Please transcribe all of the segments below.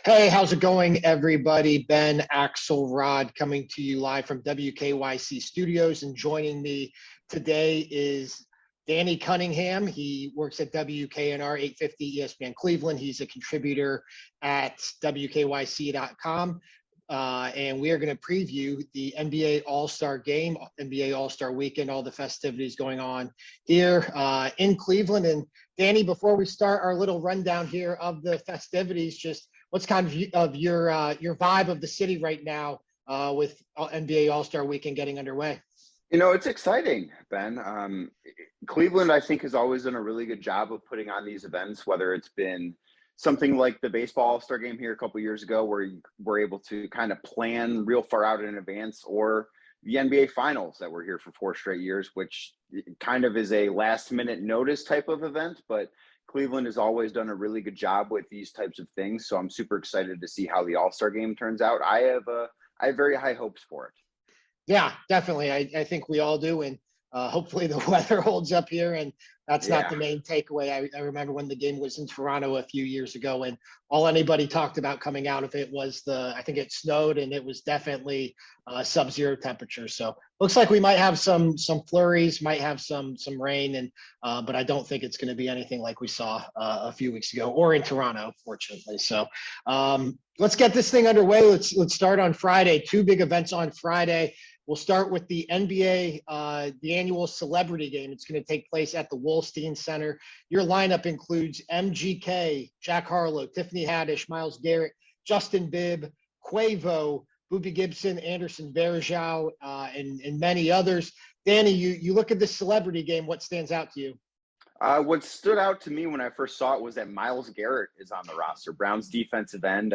Hey, how's it going, everybody? Ben Axelrod coming to you live from WKYC Studios, and joining me today is Danny Cunningham. He works at WKNR 850 ESPN Cleveland. He's a contributor at WKYC.com. And we are going to preview the NBA All-Star Game, NBA All-Star Weekend, all the festivities going on here in Cleveland. And Danny, before we start our little rundown here of the festivities, just what's kind of your vibe of the city right now with NBA All-Star Weekend getting underway? You know, it's exciting, Ben. Cleveland, I think, has always done a really good job of putting on these events, whether it's been something like the baseball All-Star Game here a couple of years ago, where you were able to kind of plan real far out in advance, or the NBA Finals that were here for 4 straight years, which kind of is a last-minute notice type of event, but Cleveland has always done a really good job with these types of things, so I'm super excited to see how the All-Star Game turns out. I have very high hopes for it. Yeah, definitely. I think we all do, and hopefully the weather holds up here, and that's not the main takeaway. I remember when the game was in Toronto a few years ago, and all anybody talked about coming out of it was I think it snowed, and it was definitely sub-zero temperature. So looks like we might have some flurries, might have some rain, and but I don't think it's going to be anything like we saw a few weeks ago or in Toronto, fortunately. So let's get this thing underway. Let's start on Friday. 2 big events on Friday. We'll start with the NBA, the annual celebrity game. It's going to take place at the Wolstein Center. Your lineup includes MGK, Jack Harlow, Tiffany Haddish, Myles Garrett, Justin Bibb, Quavo, Boobie Gibson, Anderson Varejao, and many others. Danny, you look at this celebrity game. What stands out to you? What stood out to me when I first saw it was that Myles Garrett is on the roster, Browns defensive end.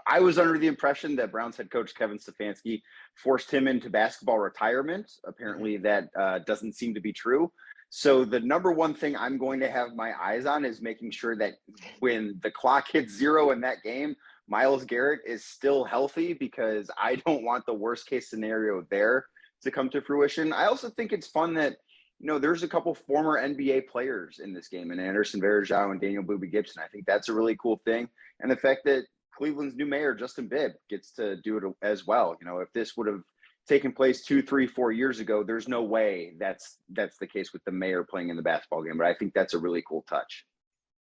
I was under the impression that Browns head coach Kevin Stefanski forced him into basketball retirement. Apparently that doesn't seem to be true. So the number one thing I'm going to have my eyes on is making sure that when the clock hits 0 in that game, Myles Garrett is still healthy, because I don't want the worst case scenario there to come to fruition. I also think it's fun that, you know, there's a couple former NBA players in this game, and Anderson Varejao and Daniel Boobie Gibson. I think that's a really cool thing. And the fact that Cleveland's new mayor, Justin Bibb, gets to do it as well. You know, if this would have taken place 2, 3, 4 years ago, there's no way that's the case with the mayor playing in the basketball game. But I think that's a really cool touch.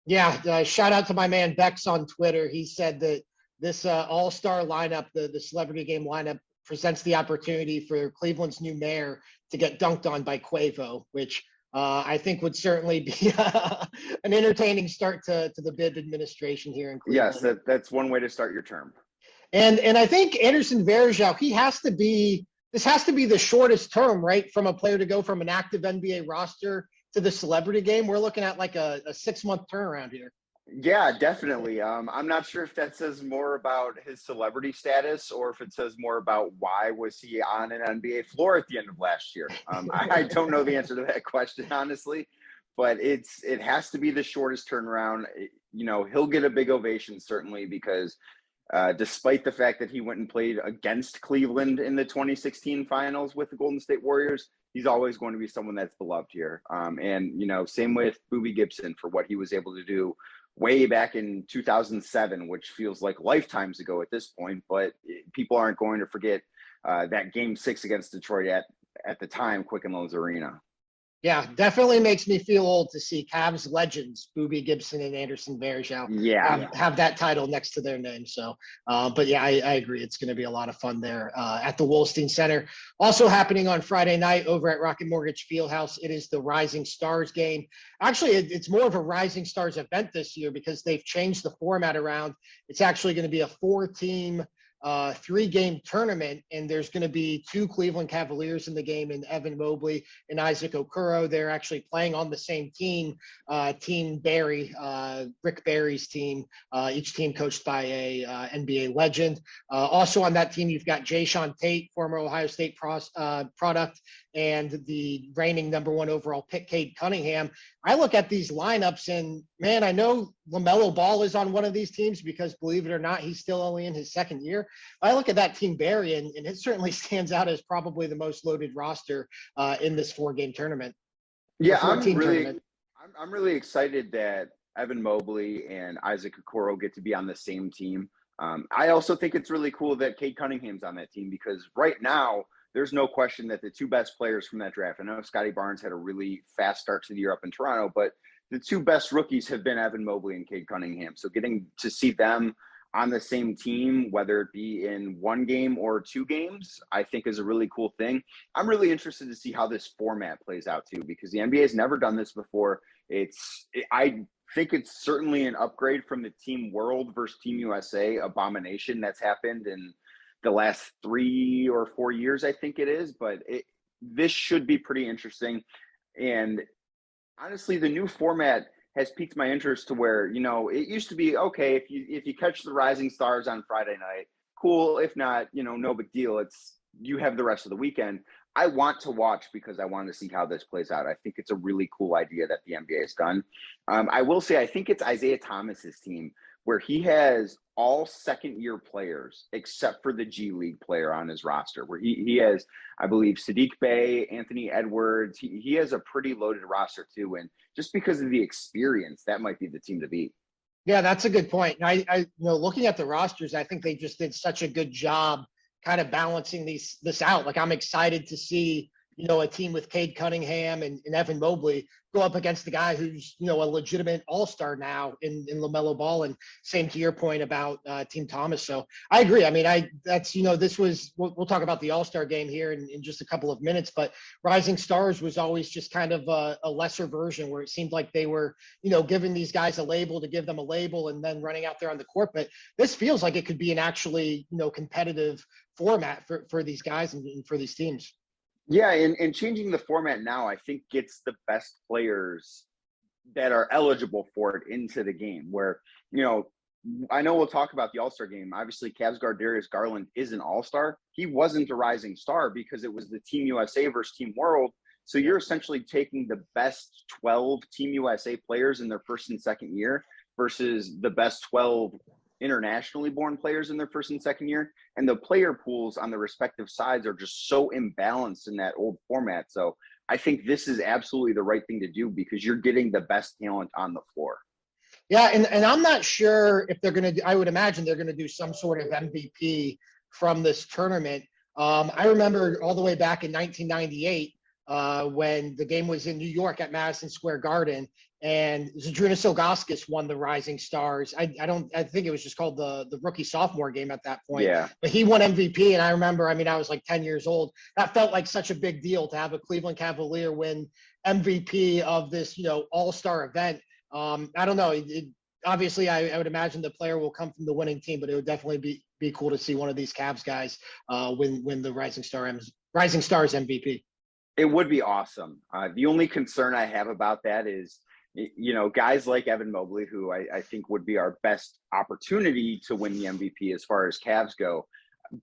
Yeah, shout out to my man Bex on Twitter. He said that this all-star lineup, the celebrity game lineup, presents the opportunity for Cleveland's new mayor to get dunked on by Quavo, which I think would certainly be an entertaining start to the Bibb administration here in Cleveland. Yes, that's one way to start your term. And I think Anderson Varejao, this has to be the shortest term, right, from a player to go from an active NBA roster to the celebrity game. We're looking at like a 6-month turnaround here. Yeah, definitely. I'm not sure if that says more about his celebrity status or if it says more about why was he on an NBA floor at the end of last year. I don't know the answer to that question, honestly, but it has to be the shortest turnaround. You know, he'll get a big ovation, certainly, because despite the fact that he went and played against Cleveland in the 2016 finals with the Golden State Warriors, he's always going to be someone that's beloved here. And, you know, same with Boobie Gibson for what he was able to do way back in 2007, which feels like lifetimes ago at this point, but people aren't going to forget that Game 6 against Detroit at the time, Quicken Loans Arena. Yeah, definitely makes me feel old to see Cavs legends, Boobie Gibson and Anderson Varejao, have that title next to their name. So, but yeah, I agree. It's going to be a lot of fun there at the Wolstein Center. Also happening on Friday night over at Rocket Mortgage Fieldhouse, it is the Rising Stars game. Actually, it's more of a Rising Stars event this year because they've changed the format around. It's actually going to be a 4-team 3-game tournament, and there's going to be 2 Cleveland Cavaliers in the game, and Evan Mobley and Isaac Okoro. They're actually playing on the same team, Team Barry, Rick Barry's team, each team coached by a NBA legend. Also on that team, you've got Jayshawn Tate, former Ohio State product, and the reigning #1 overall pick, Cade Cunningham. I look at these lineups and, man, I know LaMelo Ball is on one of these teams because, believe it or not, he's still only in his 2nd year. I look at that Team Barry, and it certainly stands out as probably the most loaded roster in this 4-game tournament. Yeah, I'm really excited that Evan Mobley and Isaac Okoro get to be on the same team. I also think it's really cool that Cade Cunningham's on that team because right now there's no question that the two best players from that draft, I know Scotty Barnes had a really fast start to the year up in Toronto, but the two best rookies have been Evan Mobley and Cade Cunningham. So getting to see them on the same team, whether it be in one game or two games, I think is a really cool thing. I'm really interested to see how this format plays out too, because the NBA has never done this before. I think it's certainly an upgrade from the Team World versus Team USA abomination that's happened in the last 3 or 4 years, I think it is. But this should be pretty interesting. And honestly, the new format has piqued my interest to where, it used to be, okay, if you catch the Rising Stars on Friday night, cool. If not, no big deal. You have the rest of the weekend. I want to watch because I want to see how this plays out. I think it's a really cool idea that the NBA has done. I will say, I think it's Isaiah Thomas's team where he has all second-year players except for the G League player on his roster, where he has, I believe, Sadiq Bey, Anthony Edwards. He has a pretty loaded roster too, and just because of the experience, that might be the team to beat. Yeah, that's a good point. And I looking at the rosters, I think they just did such a good job kind of balancing this out. Like, I'm excited to see, a team with Cade Cunningham and Evan Mobley go up against the guy who's, a legitimate all-star now in LaMelo Ball. And same to your point about Team Thomas. So I agree. I mean, this was, we'll talk about the all-star game here in just a couple of minutes, but Rising Stars was always just kind of a lesser version where it seemed like they were, giving these guys a label to give them a label and then running out there on the court. But this feels like it could be an actually, competitive format for these guys and for these teams. Yeah, and changing the format now, I think, gets the best players that are eligible for it into the game. Where, I know we'll talk about the All-Star game. Obviously, Cavs guard Darius Garland is an All-Star. He wasn't a Rising Star because it was the Team USA versus Team World. So you're essentially taking the best 12 Team USA players in their first and second year versus the best 12 internationally born players in their first and second year, and the player pools on the respective sides are just so imbalanced in that old format. So I think this is absolutely the right thing to do because you're getting the best talent on the floor. Yeah, and I'm not sure if they're going to – I would imagine they're going to do some sort of MVP from this tournament. I remember all the way back in 1998 when the game was in New York at Madison Square Garden, and Zydrunas Ilgauskas won the Rising Stars. I think it was just called the rookie sophomore game at that point. Yeah. But he won MVP, and I remember, I was like 10 years old. That felt like such a big deal to have a Cleveland Cavalier win MVP of this, all-star event. I don't know. Obviously, I would imagine the player will come from the winning team, but it would definitely be cool to see one of these Cavs guys win the Rising Stars MVP. It would be awesome. The only concern I have about that is, guys like Evan Mobley, who I think would be our best opportunity to win the MVP as far as Cavs go.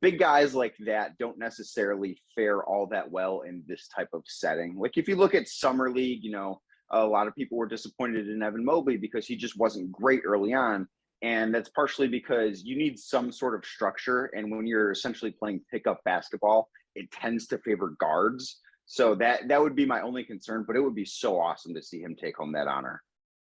Big guys like that don't necessarily fare all that well in this type of setting. Like if you look at Summer League, a lot of people were disappointed in Evan Mobley because he just wasn't great early on. And that's partially because you need some sort of structure. And when you're essentially playing pickup basketball, it tends to favor guards. So that would be my only concern, but it would be so awesome to see him take home that honor.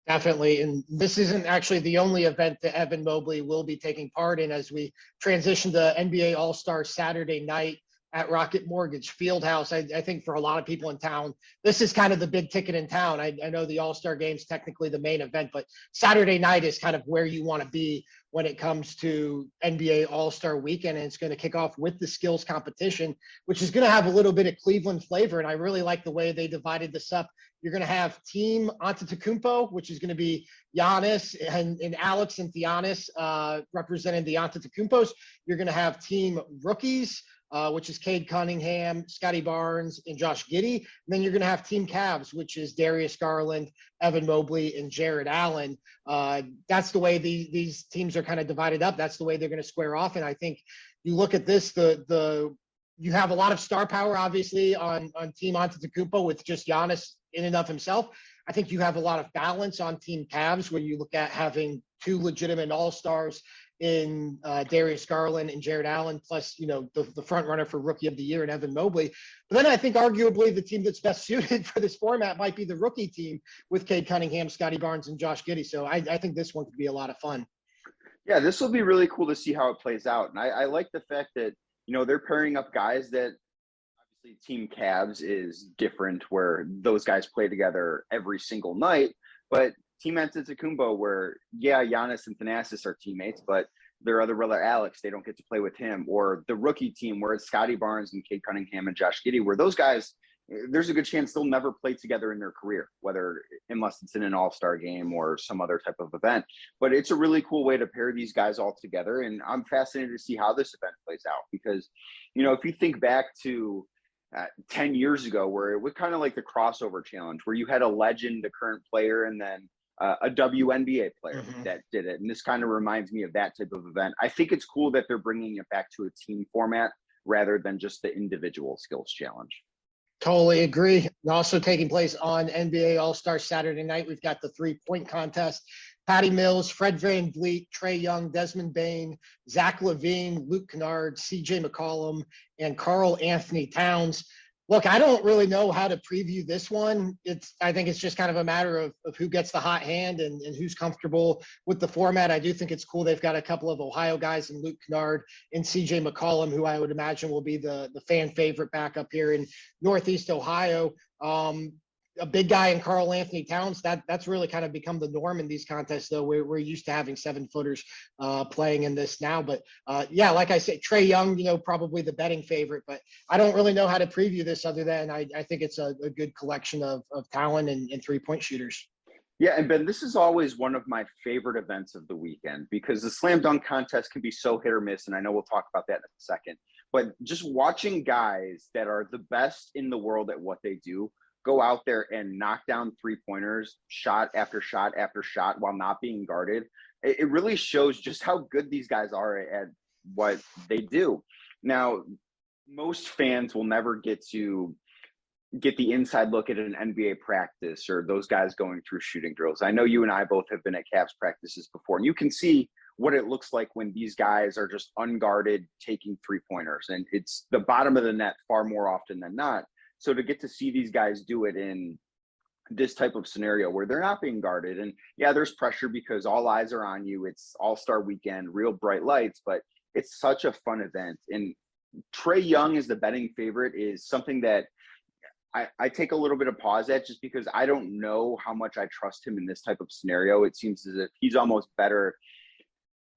Definitely. And this isn't actually the only event that Evan Mobley will be taking part in as we transition to NBA All-Star Saturday night at Rocket Mortgage Fieldhouse. I think for a lot of people in town, this is kind of the big ticket in town. I know the All-Star Game's technically the main event, but Saturday night is kind of where you want to be when it comes to NBA All-Star Weekend. And it's going to kick off with the skills competition, which is going to have a little bit of Cleveland flavor. And I really like the way they divided this up. You're going to have Team Antetokounmpo, which is going to be Giannis and Alex and Giannis representing the Antetokounmpos. You're going to have Team Rookies, which is Cade Cunningham, Scotty Barnes, and Josh Giddey. And then you're going to have Team Cavs, which is Darius Garland, Evan Mobley, and Jared Allen. That's the way these teams are kind of divided up. That's the way they're going to square off. And I think you look at this, you have a lot of star power, obviously, on Team Antetokounmpo with just Giannis in and of himself. I think you have a lot of balance on Team Cavs when you look at having two legitimate all-stars in Darius Garland and Jared Allen, plus, the front runner for Rookie of the Year and Evan Mobley. But then I think arguably the team that's best suited for this format might be the rookie team with Cade Cunningham, Scotty Barnes, and Josh Giddey. So I think this one could be a lot of fun. Yeah, this will be really cool to see how it plays out. And I like the fact that, they're pairing up guys that obviously Team Cavs is different, where those guys play together every single night. But Team Antetokounmpo, where, Giannis and Thanasis are teammates, but their other brother Alex, they don't get to play with him. Or the rookie team, where it's Scotty Barnes and Cade Cunningham and Josh Giddey, where those guys, there's a good chance they'll never play together in their career, unless it's in an all-star game or some other type of event. But it's a really cool way to pair these guys all together. And I'm fascinated to see how this event plays out, because, if you think back to 10 years ago, where it was kind of like the crossover challenge, where you had a legend, a current player, and then a WNBA player that did it. And this kind of reminds me of that type of event. I think it's cool that they're bringing it back to a team format rather than just the individual skills challenge. Totally agree. Also taking place on NBA All-Star Saturday night, we've got the 3-point contest. Patty Mills, Fred VanVleet, Trae Young, Desmond Bane, Zach LaVine, Luke Kennard, CJ McCollum, and Karl Anthony Towns. Look, I don't really know how to preview this one. I think it's just kind of a matter of who gets the hot hand and who's comfortable with the format. I do think it's cool. They've got a couple of Ohio guys in Luke Kennard and CJ McCollum, who I would imagine will be the fan favorite back up here in Northeast Ohio. A big guy in Karl Anthony Towns, that's really kind of become the norm in these contests, though. We're used to having 7-footers playing in this now. But like I said, Trae Young, probably the betting favorite. But I don't really know how to preview this other than I think it's a good collection of talent and 3-point shooters. Yeah, and Ben, this is always one of my favorite events of the weekend, because the slam dunk contest can be so hit or miss, and I know we'll talk about that in a second. But just watching guys that are the best in the world at what they do go out there and knock down 3-pointers, shot after shot after shot, while not being guarded, it really shows just how good these guys are at what they do. Now, most fans will never get the inside look at an NBA practice or those guys going through shooting drills. I know you and I both have been at Cavs practices before, and you can see what it looks like when these guys are just unguarded taking 3-pointers, and it's the bottom of the net far more often than not. So to get to see these guys do it in this type of scenario where they're not being guarded, and there's pressure because all eyes are on you. It's All-Star weekend, real bright lights, but it's such a fun event. And Trae Young as the betting favorite is something that I take a little bit of pause at, just because I don't know how much I trust him in this type of scenario. It seems as if he's almost better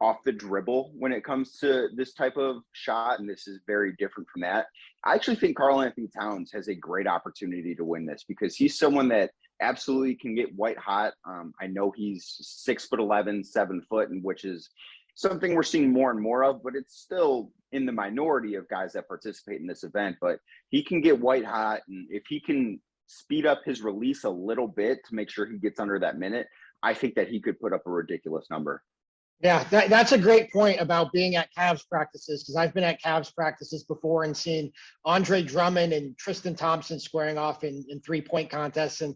off the dribble when it comes to this type of shot, and this is very different from that. I actually think Karl Anthony Towns has a great opportunity to win this, because he's someone that absolutely can get white hot. I know he's 6'11", 7 foot, and which is something we're seeing more and more of, but it's still in the minority of guys that participate in this event. But he can get white hot, and if he can speed up his release a little bit to make sure he gets under that minute, I think that he could put up a ridiculous number. Yeah, that's a great point about being at Cavs practices, because I've been at Cavs practices before and seen Andre Drummond and Tristan Thompson squaring off in 3-point contests. And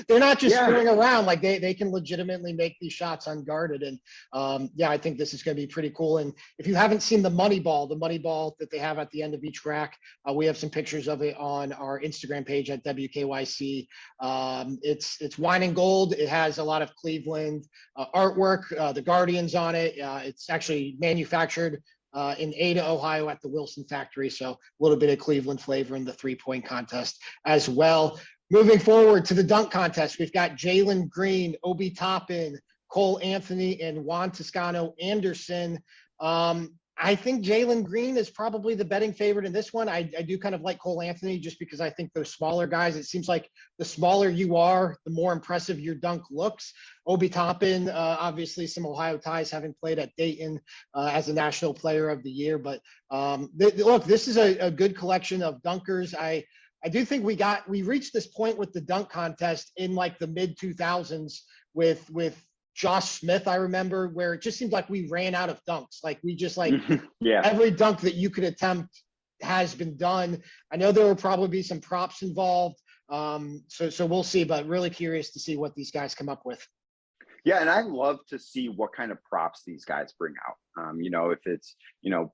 they're not just screwing around. Like they can legitimately make these shots unguarded. And I think this is going to be pretty cool. And if you haven't seen the money ball that they have at the end of each rack, we have some pictures of it on our Instagram page at WKYC. It's wine and gold. It has a lot of Cleveland artwork, the Guardians on it. It's actually manufactured in Ada, Ohio at the Wilson factory. So a little bit of Cleveland flavor in the 3-point contest as well. Moving forward to the dunk contest, we've got Jalen Green, Obi Toppin, Cole Anthony, and Juan Toscano Anderson. I think Jalen Green is probably the betting favorite in this one. I do kind of like Cole Anthony just because I think those smaller guys, it seems like the smaller you are, the more impressive your dunk looks. Obi Toppin, obviously some Ohio ties, having played at Dayton as a National Player of the Year. But look, this is a good collection of dunkers. I do think we reached this point with the dunk contest in like the mid 2000s with Josh Smith, I remember, where it just seemed like we ran out of dunks. Like we just every dunk that you could attempt has been done. I know there will probably be some props involved. So we'll see, but really curious to see what these guys come up with. Yeah, and I love to see what kind of props these guys bring out. If it's,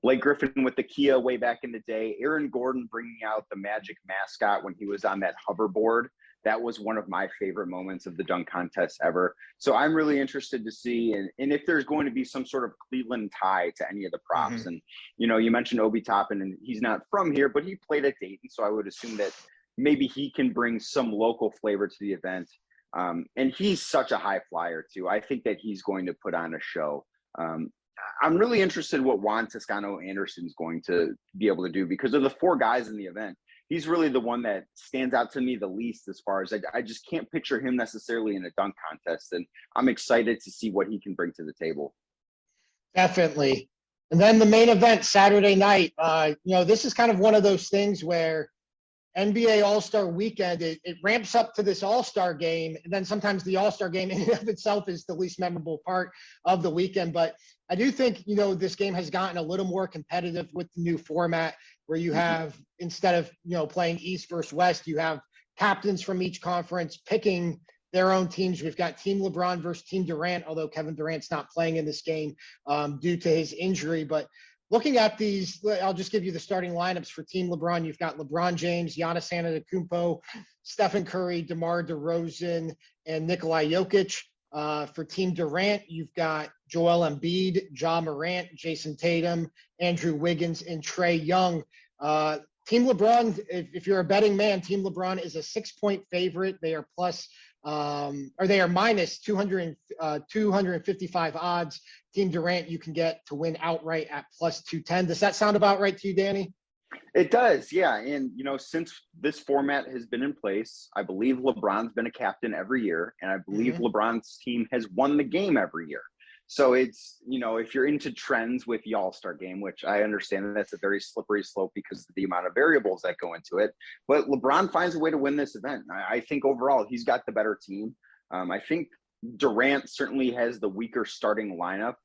Blake Griffin with the Kia way back in the day, Aaron Gordon bringing out the Magic mascot when he was on that hoverboard. That was one of my favorite moments of the dunk contest ever. So I'm really interested to see, and if there's going to be some sort of Cleveland tie to any of the props. And, you mentioned Obi Toppin, and he's not from here, but he played at Dayton. So I would assume that maybe he can bring some local flavor to the event. And he's such a high flyer too. I think that he's going to put on a show. I'm really interested in what Juan Toscano Anderson's going to be able to do, because of the 4 guys in the event. He's really the one that stands out to me the least, as far as I just can't picture him necessarily in a dunk contest. And I'm excited to see what he can bring to the table. Definitely. And then the main event Saturday night, this is kind of one of those things where NBA All-Star Weekend, it ramps up to this All-Star game, and then sometimes the All-Star game in and of itself is the least memorable part of the weekend. But I do think, this game has gotten a little more competitive with the new format, where you have, instead of, playing East versus West, you have captains from each conference picking their own teams. We've got Team LeBron versus Team Durant, although Kevin Durant's not playing in this game due to his injury. But looking at these, I'll just give you the starting lineups for Team LeBron. You've got LeBron James, Giannis Antetokounmpo, Stephen Curry, DeMar DeRozan, and Nikola Jokic. For Team Durant, you've got Joel Embiid, Ja Morant, Jason Tatum, Andrew Wiggins, and Trae Young. Team LeBron, if you're a betting man, Team LeBron is a 6-point favorite. They are minus 255 odds. Team Durant, you can get to win outright at plus 210. Does that sound about right to you, Danny? It does, yeah. And, since this format has been in place, I believe LeBron's been a captain every year, and I believe LeBron's team has won the game every year. So it's, if you're into trends with the All-Star game, which I understand that that's a very slippery slope because of the amount of variables that go into it, but LeBron finds a way to win this event. I think overall he's got the better team. I think Durant certainly has the weaker starting lineup.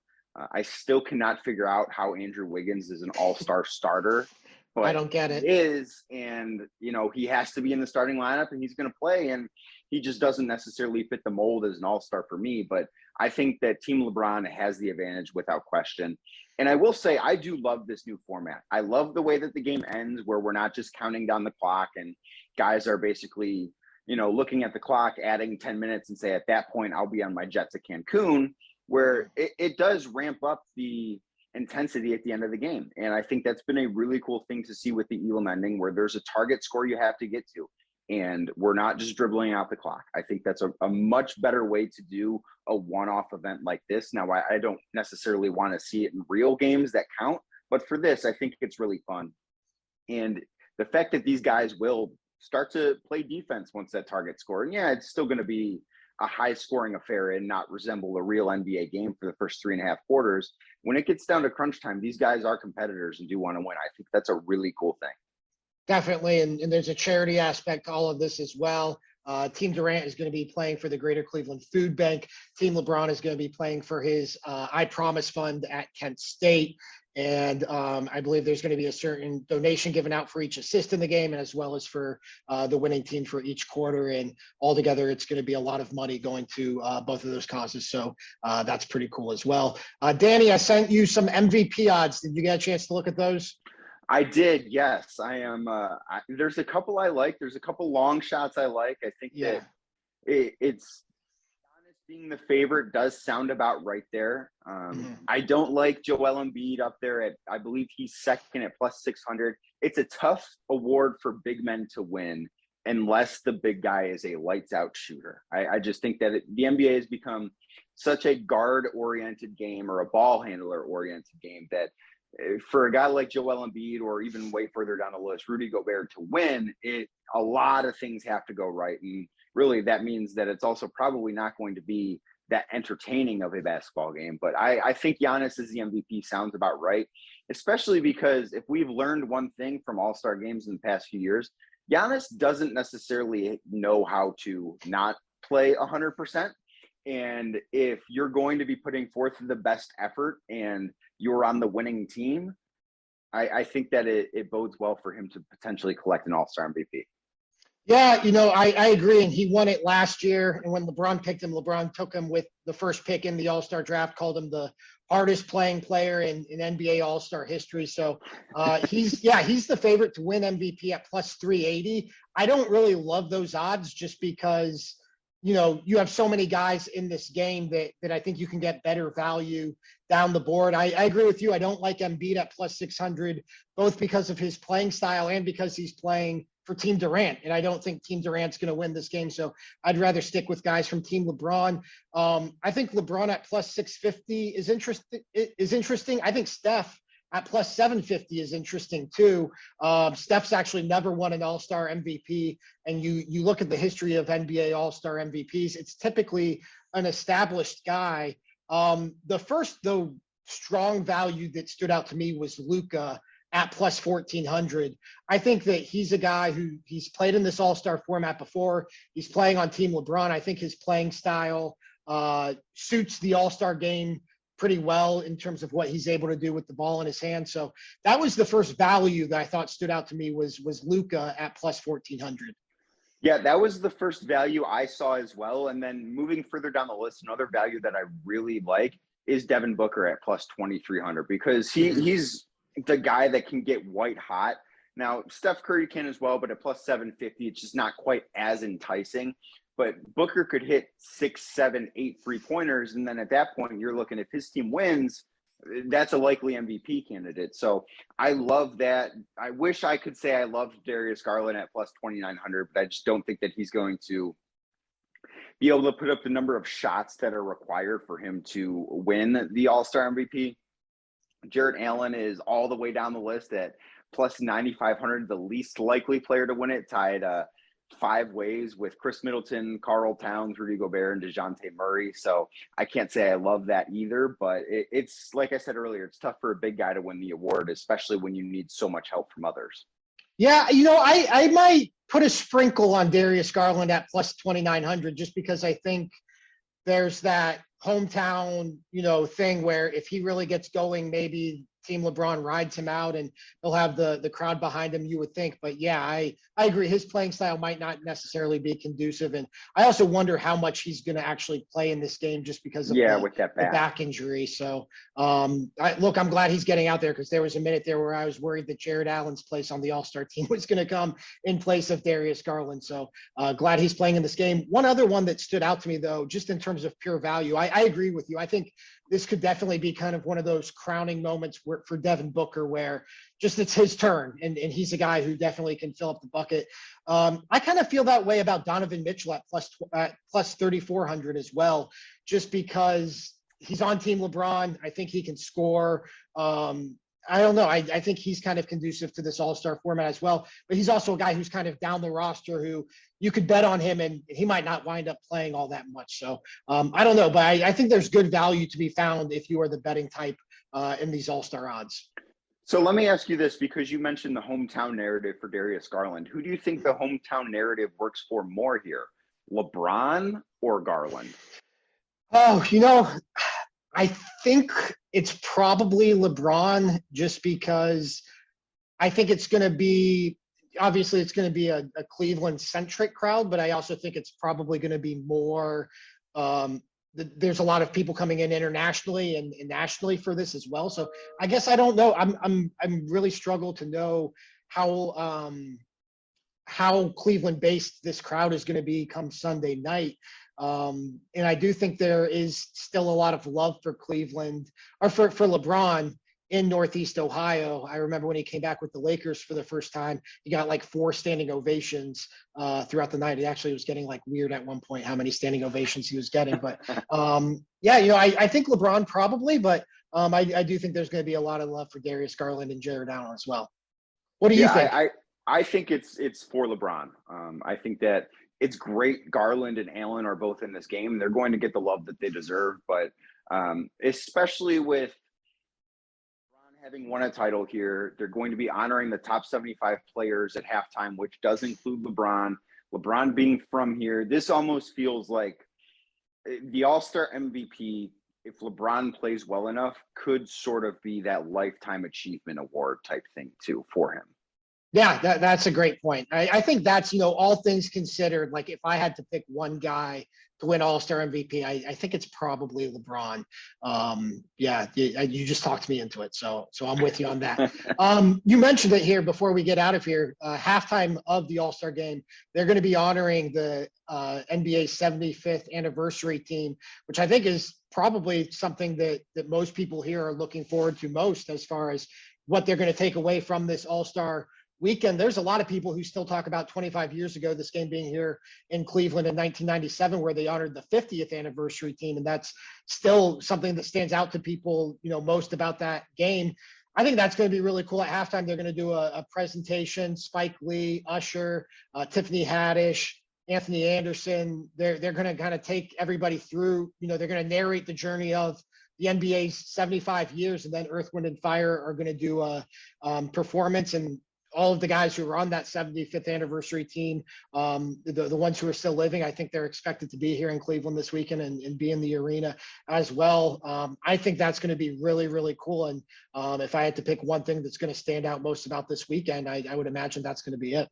I still cannot figure out how Andrew Wiggins is an all-star starter. But I don't get it. He is, and, he has to be in the starting lineup, and he's going to play, and he just doesn't necessarily fit the mold as an all-star for me. But I think that Team LeBron has the advantage without question. And I will say, I do love this new format. I love the way that the game ends, where we're not just counting down the clock and guys are basically, looking at the clock, adding 10 minutes and say, at that point, I'll be on my jet to Cancun, where it does ramp up the intensity at the end of the game. And I think that's been a really cool thing to see with the Elam ending, where there's a target score you have to get to, and we're not just dribbling out the clock. I think that's a much better way to do a one-off event like this. Now, I don't necessarily want to see it in real games that count, but for this, I think it's really fun. And the fact that these guys will start to play defense once that target score, and yeah, it's still going to be a high scoring affair and not resemble a real NBA game for the first 3.5 quarters. When it gets down to crunch time, these guys are competitors and do want to win. I think that's a really cool thing. Definitely. And there's a charity aspect to all of this as well. Team Durant is going to be playing for the Greater Cleveland Food Bank. Team LeBron is going to be playing for his I Promise Fund at Kent State. And I believe there's going to be a certain donation given out for each assist in the game, and as well as for the winning team for each quarter. And altogether, it's going to be a lot of money going to both of those causes. So that's pretty cool as well. Danny, I sent you some MVP odds. Did you get a chance to look at those? I did, yes. I am. There's a couple I like. There's a couple long shots I like. I think that it's being the favorite does sound about right there. I don't like Joel Embiid up there at, I believe he's second at plus 600. It's a tough award for big men to win unless the big guy is a lights out shooter. I just think that the NBA has become such a guard oriented game, or a ball handler oriented game, that for a guy like Joel Embiid, or even way further down the list, Rudy Gobert, to win, a lot of things have to go right. And really, that means that it's also probably not going to be that entertaining of a basketball game. But I think Giannis as the MVP sounds about right, especially because if we've learned one thing from All-Star games in the past few years, Giannis doesn't necessarily know how to not play 100%. And if you're going to be putting forth the best effort and you're on the winning team, I think that it bodes well for him to potentially collect an All-Star MVP. Yeah, I agree. And he won it last year. And when LeBron picked him, LeBron took him with the first pick in the All-Star draft, called him the hardest playing player in NBA All-Star history. So he's the favorite to win MVP at plus 380. I don't really love those odds just because, you have so many guys in this game that I think you can get better value down the board. I agree with you. I don't like Embiid at plus 600, both because of his playing style and because he's playing for Team Durant. And I don't think Team Durant's going to win this game. So I'd rather stick with guys from Team LeBron. I think LeBron at plus 650 is interesting. I think Steph at plus 750 is interesting too. Steph's actually never won an All-Star MVP. And you look at the history of NBA All-Star MVPs, it's typically an established guy. The first, though, strong value that stood out to me was Luka at plus 1,400. I think that he's a guy he's played in this all-star format before. He's playing on Team LeBron. I think his playing style suits the all-star game pretty well in terms of what he's able to do with the ball in his hand. So that was the first value that I thought stood out to me was Luka at plus 1,400. Yeah, that was the first value I saw as well. And then moving further down the list, another value that I really like is Devin Booker at plus 2,300 because he's the guy that can get white hot. Now, Steph Curry can as well, but at plus 750, it's just not quite as enticing. But Booker could hit 6, 7, 8 3-pointers. And then at that point, you're looking, if his team wins, that's a likely MVP candidate. So I love that. I wish I could say I loved Darius Garland at plus 2,900, but I just don't think that he's going to be able to put up the number of shots that are required for him to win the All-Star MVP. Jarrett Allen is all the way down the list at plus 9,500, the least likely player to win it, tied 5 ways with Chris Middleton, Karl Towns, Rudy Gobert, and DeJounte Murray. So I can't say I love that either, but it's like I said earlier, it's tough for a big guy to win the award, especially when you need so much help from others. Yeah, I might put a sprinkle on Darius Garland at plus 2,900 just because I think there's that hometown, thing where if he really gets going, maybe Team LeBron rides him out and he'll have the crowd behind him, you would think. But yeah, I agree. His playing style might not necessarily be conducive. And I also wonder how much he's going to actually play in this game just because of with that back injury. So I'm glad he's getting out there because there was a minute there where I was worried that Jarrett Allen's place on the All-Star team was going to come in place of Darius Garland. So glad he's playing in this game. One other one that stood out to me, though, just in terms of pure value, I agree with you. I think this could definitely be kind of one of those crowning moments for Devin Booker where just it's his turn and he's a guy who definitely can fill up the bucket. I kind of feel that way about Donovan Mitchell at plus 3,400 as well, just because he's on Team LeBron. I think he can score. I don't know. I think he's kind of conducive to this all-star format as well, but he's also a guy who's kind of down the roster who you could bet on him and he might not wind up playing all that much. So I don't know, but I think there's good value to be found if you are the betting type in these all-star odds. So let me ask you this, because you mentioned the hometown narrative for Darius Garland. Who do you think the hometown narrative works for more here, LeBron or Garland? Oh, I think it's probably LeBron just because I think it's going to be, obviously it's going to be a Cleveland-centric crowd, but I also think it's probably going to be more, there's a lot of people coming in internationally and nationally for this as well. So I guess I don't know. I'm really struggle to know how Cleveland-based this crowd is going to be come Sunday night. And I do think there is still a lot of love for Cleveland or for LeBron in Northeast Ohio. I remember when he came back with the Lakers for the first time, he got like 4 standing ovations throughout the night. It actually was getting like weird at one point how many standing ovations he was getting. But I think LeBron probably, but I do think there's going to be a lot of love for Darius Garland and Jarrett Allen as well. What do you think? I think it's for LeBron. I think that it's great. Garland and Allen are both in this game. They're going to get the love that they deserve, but especially with LeBron having won a title here, they're going to be honoring the top 75 players at halftime, which does include LeBron. LeBron being from here, this almost feels like the All-Star MVP, if LeBron plays well enough, could sort of be that lifetime achievement award type thing too for him. Yeah, that's a great point. I think that's, all things considered, like if I had to pick one guy to win All-Star MVP, I think it's probably LeBron. Yeah, you just talked me into it. So I'm with you on that. You mentioned it here before we get out of here. Halftime of the All-Star game, they're going to be honoring the NBA 75th anniversary team, which I think is probably something that most people here are looking forward to most as far as what they're going to take away from this All-Star weekend. There's a lot of people who still talk about 25 years ago, this game being here in Cleveland in 1997, where they honored the 50th anniversary team. And that's still something that stands out to people, most about that game. I think that's going to be really cool. At halftime, they're going to do a presentation. Spike Lee, Usher, Tiffany Haddish, Anthony Anderson. They're going to kind of take everybody through, they're going to narrate the journey of the NBA's 75 years, and then Earth, Wind, and Fire are going to do a performance, and all of the guys who were on that 75th anniversary team, the ones who are still living, I think they're expected to be here in Cleveland this weekend and be in the arena as well. I think that's going to be really, really cool. And if I had to pick one thing that's going to stand out most about this weekend, I would imagine that's going to be it.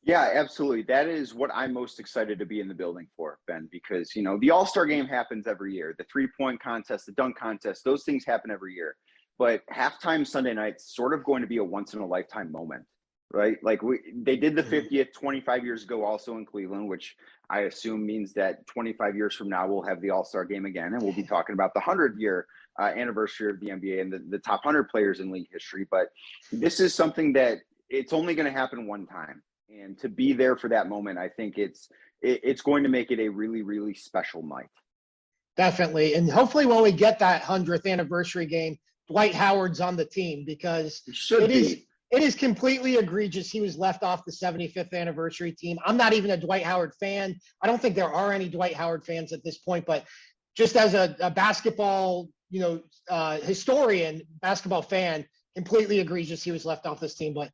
Yeah, absolutely. That is what I'm most excited to be in the building for, Ben, because, the All-Star game happens every year. The 3-point contest, the dunk contest, those things happen every year. But halftime Sunday night's sort of going to be a once-in-a-lifetime moment, right? Like they did the 50th 25 years ago also in Cleveland, which I assume means that 25 years from now we'll have the All-Star game again, and we'll be talking about the 100-year anniversary of the NBA and the top 100 players in league history. But this is something that it's only going to happen one time. And to be there for that moment, I think it's going to make it a really, really special night. Definitely. And hopefully when we get that 100th anniversary game, Dwight Howard's on the team, because it is completely egregious he was left off the 75th anniversary team. I'm not even a Dwight Howard fan. I don't think there are any Dwight Howard fans at this point, but just as a basketball, historian, basketball fan, completely egregious he was left off this team. But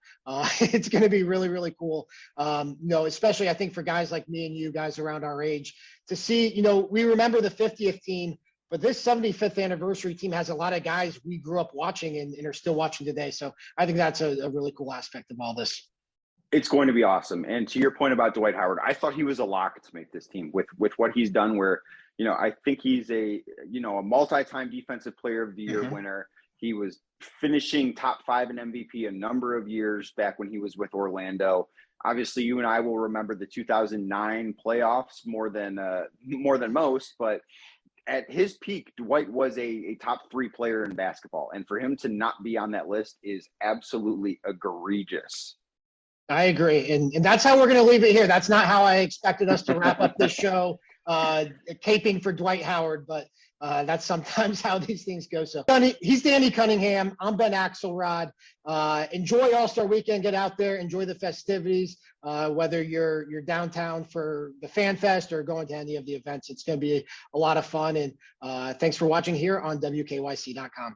it's going to be really, really cool. Especially I think for guys like me and you guys around our age to see, we remember the 50th team, but this 75th anniversary team has a lot of guys we grew up watching and are still watching today. So I think that's a really cool aspect of all this. It's going to be awesome. And to your point about Dwight Howard, I thought he was a lock to make this team with what he's done, where, I think he's a multi-time defensive player of the year winner. He was finishing top 5 in MVP a number of years back when he was with Orlando. Obviously, you and I will remember the 2009 playoffs more than most, but at his peak, Dwight was a top 3 player in basketball. And for him to not be on that list is absolutely egregious. I agree. And that's how we're going to leave it here. That's not how I expected us to wrap up this show, caping for Dwight Howard, but that's sometimes how these things go. So he's Danny Cunningham. I'm Ben Axelrod. Enjoy All-Star Weekend. Get out there. Enjoy the festivities. Whether you're downtown for the Fan Fest or going to any of the events, it's going to be a lot of fun. And thanks for watching here on WKYC.com.